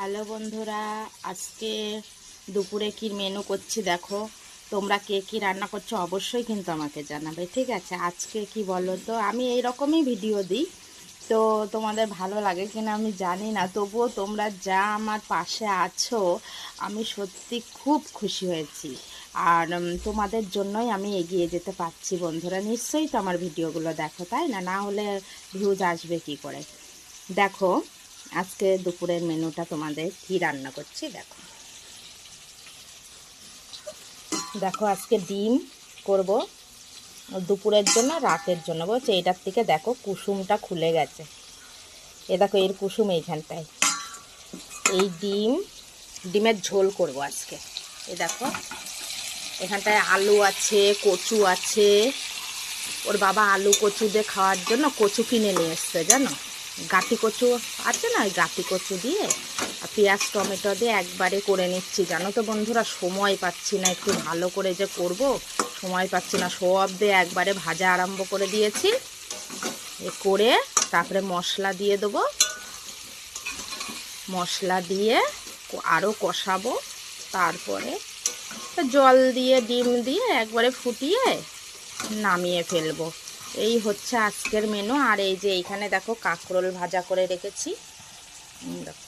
Hello বন্ধুরা, আজকে দুপুরে কি মেনু করছি দেখো। তোমরা কে কি রান্না করছো অবশ্যই কিন্তু আমাকে জানাবে, ঠিক আছে? আজকে কি বলো তো, আমি এই রকমই ভিডিও দিই, তো তোমাদের ভালো লাগে কিনা আমি জানি না, তবুও তোমরা যা আমার পাশে আছো আমি সত্যি খুব খুশি হয়েছি। আর তোমাদের জন্যই আমি এগিয়ে যেতে পারছি। বন্ধুরা নিশ্চয়ই তো আমার ভিডিওগুলো দেখো, তাই না? না হলে ভিউজ আসবে কি করে? দেখো আজকে দুপুরের মেনুটা তোমাদের কি রান্না করছি দেখো। দেখো আজকে ডিম করব দুপুরের জন্য, রাতের জন্য, বলছে এটার থেকে দেখো কুসুমটা খুলে গেছে। এ দেখো এর কুসুম এইখানটায়। এই ডিমের ঝোল করব আজকে। এই দেখো এখানটায় আলু আছে, কচু আছে। ওর বাবা আলু কচু দিয়ে খাওয়ার জন্য কচু কিনে নিয়ে এসছে, জানো? গাঁটি কচু আছে না, ওই গাঁটি কচু দিয়ে আর পেঁয়াজ টমেটো দিয়ে একবারে করে নিচ্ছি। জানো তো বন্ধুরা, সময় পাচ্ছি না, একটু ভালো করে যে করব সময় পাচ্ছি না, সব দিয়ে একবারে ভাজা আরম্ভ করে দিয়েছি। এ করে তারপরে মশলা দিয়ে দেবো, মশলা দিয়ে আরও কষাবো, তারপরে জল দিয়ে ডিম দিয়ে একবারে ফুটিয়ে নামিয়ে ফেলবো। এই হচ্ছে আজকের মেনু। আর এই যে এইখানে দেখো কাঁকরোল ভাজা করে রেখেছি, দেখো